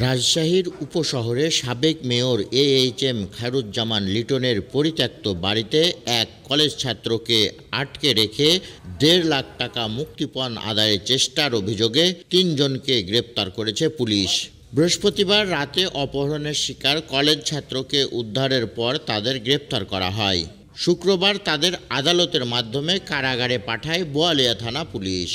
রাজশাহীর উপশহরে সাবেক mayor AHM Khairuzzaman লিটনের পরিত্যক্ত বাড়িতে এক কলেজ ছাত্রকে আটকে রেখে 1.5 লাখ টাকা মুক্তিপণ আদায়ের চেষ্টার অভিযোগে 3 জনকে গ্রেপ্তার করেছে পুলিশ। বৃহস্পতিবার রাতে অপহরণের শিকার কলেজ ছাত্রকে উদ্ধারের পর তাদের গ্রেপ্তার করা হয়। শুক্রবার তাদের আদালতের মাধ্যমে কারাগারে পাঠায় বোয়ালিয়া থানা পুলিশ।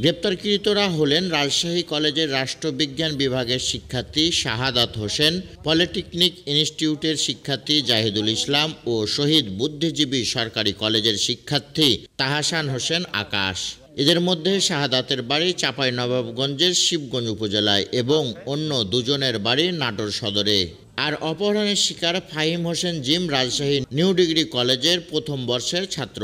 গ্রেপ্তারকৃতরা হলেন রাজশাহী কলেজের রাষ্ট্রবিজ্ঞান বিভাগের শিক্ষার্থী শাহাদাত হোসেন, পলিটেকনিক ইনস্টিটিউটের শিক্ষার্থী জাহিদুল ইসলাম ও শহীদ বুদ্ধিজীবী সরকারি কলেজের শিক্ষার্থী তাহসান হোসেন আকাশ। এদের মধ্যে শাহাদাতের বাড়ি চাঁপাইনবাবগঞ্জের শিবগঞ্জ উপজেলায় এবং অন্য দুজনের বাড়ি নাটোর সদরে। আর অপহরণের শিকার Fahim Hossain gym Rajshahi new degree কলেজের প্রথম বর্ষের ছাত্র।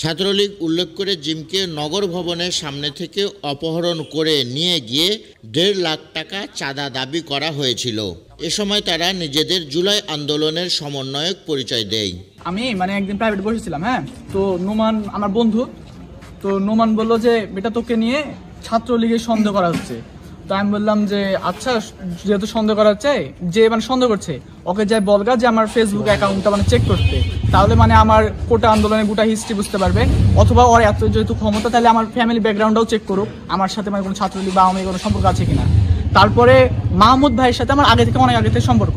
ছাত্রলীগ উল্লেখ করে জিমকে নগর ভবনের সামনে থেকে অপহরণ করে নিয়ে গিয়ে 1.5 লাখ টাকা চাঁদা দাবি করা হয়েছিল। এ সময় তারা নিজেদের জুলাই আন্দোলনের সমন্বয়ক পরিচয় দেয়। আমি একদিন প্রাইভেট বসেছিলাম, তো নোমান আমার বন্ধু, তো নোমান বললো যে বেটা তোকে নিয়ে ছাত্রলীগের সন্দেহ করা হচ্ছে। তো আমি বললাম যে আচ্ছা, যেহেতু সন্দেহ করা হচ্ছে, যে সন্দেহ করছে ওকে যাই বলগা যে আমার ফেসবুক অ্যাকাউন্টটা চেক করতে, তাহলে আমার কোটা আন্দোলনের গোটা হিস্ট্রি বুঝতে পারবে, অথবা ওর এত যেহেতু ক্ষমতা তাহলে আমার ফ্যামিলি ব্যাকগ্রাউন্ডটাও চেক করুক, আমার সাথে কোনো ছাত্রলীগ বা আওয়ামী কোনো সম্পর্ক আছে কিনা। তারপরে মাহমুদ ভাইয়ের সাথে আমার অনেক আগে থেকে সম্পর্ক,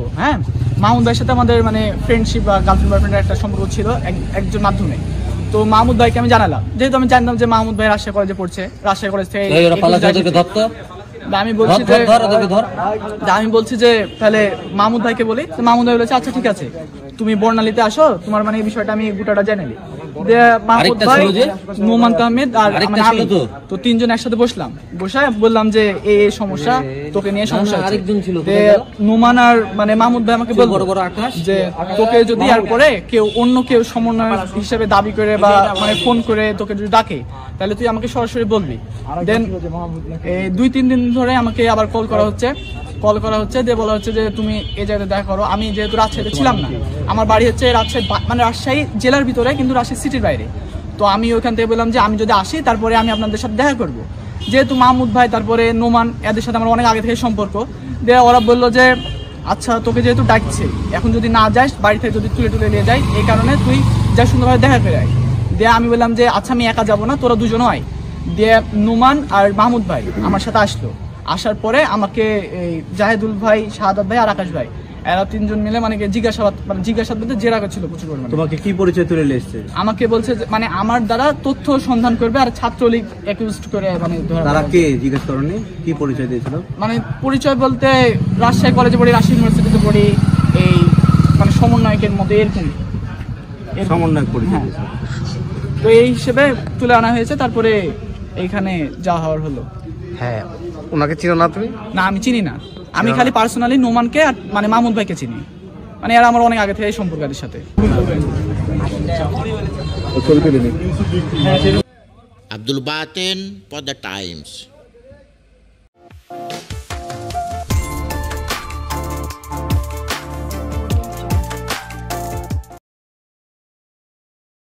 মাহমুদ ভাইয়ের সাথে আমাদের ফ্রেন্ডশিপ বা গার্লফ্রেন্ড বয়ফ্রেন্ডের একটা সম্পর্ক ছিল একজন মাধ্যমে। তো মাহমুদ ভাইকে আমি জানালাম, যেহেতু আমি জানতাম যে মাহমুদ ভাই রাজশাহী কলেজে পড়ছে, রাজশাহী কলেজ থেকে আমি বলছি যে তাহলে মাহমুদ ভাইকে বলি। মাহমুদ ভাই বলেছে আচ্ছা ঠিক আছে, তুমি বর্ণালীতে আসো, তোমার এই বিষয়টা আমি গোটাটা জেনে নিই। মাহমুদ ভাই, নোমান আহমেদ আর আমি, তো 3 জন একসাথে বসলাম, বসে বললাম যে এই সমস্যা, তোকে নিয়ে সমস্যা। নোমান আর মাহমুদ ভাই আমাকে বলবো যে তোকে যদি আর পরে অন্য কেউ সমন্বয় হিসেবে দাবি করে বা ফোন করে তোকে যদি ডাকে, তাহলে তুই আমাকে সরাসরি বলবি। দেন 2-3 দিন ধরে আমাকে আবার কল করা হচ্ছে, দিয়ে বলা হচ্ছে যে তুমি এই জায়গায় দেখা করো। আমি যেহেতু রাজশাহীতে ছিলাম না, আমার বাড়ি হচ্ছে রাজশাহী, রাজশাহী জেলার ভিতরে কিন্তু রাজশাহী সিটির বাইরে। তো আমি ওইখান থেকে বললাম যে আমি যদি আসি তারপরে আমি আপনাদের সাথে দেখা করব। যেহেতু মাহমুদ ভাই তারপরে নোমান এদের সাথে আমার অনেক আগে থেকে সম্পর্ক, দিয়ে ওরা বললো যে আচ্ছা তোকে যেহেতু ডাকছে, এখন যদি না যাস, বাড়ি থেকে যদি তুলে নিয়ে যায়, এই কারণে তুই যা সুন্দরভাবে দেখা করে আয়। দিয়ে আমি বললাম যে আচ্ছা আমি একা যাবো না, তোরা দুজন হয়। দিয়ে নোমান আর মাহমুদ ভাই আমার সাথে আসলো, আসার পরে আমাকে জাহিদুল ভাই, শাহাদাত ভাই আর আকাশ ভাই, এরা 3 জন মিলে জিজ্ঞাসাবাদ জেরা করছিল প্রচুর পরিমাণে। তোমাকে কি পরিচয় তুলে এসেছে? আমাকে বলছে যে আমার দ্বারা তথ্য সন্ধান করবে আর ছাত্রলীগ অ্যাকিউজড করে তারা কে জিজ্ঞেস করনি, কি পরিচয় দিয়েছিল? পরিচয় বলতে রাজশাহী কলেজে পড়ি, রাজশাহী ইউনিভার্সিটিতে পড়ি, এই সমন্বয়কের মধ্যে এরকম সমন্বয়ক পরিচয়। তো এই হিসেবে তুলে আনা হয়েছে, তারপরে এইখানে যাওয়া হওয়ার হলো। হ্যাঁ, ওনাকে চিনো না তুমি? না, আমি চিনি না, আমি খালি পার্সোনালি নোমানকে আর মাহমুদ ভাইকে চিনি, এরা আমার অনেক আগে থেকে এই সম্পর্কের সাথে। আব্দুল বাতেন, পদ্মা টাইমস।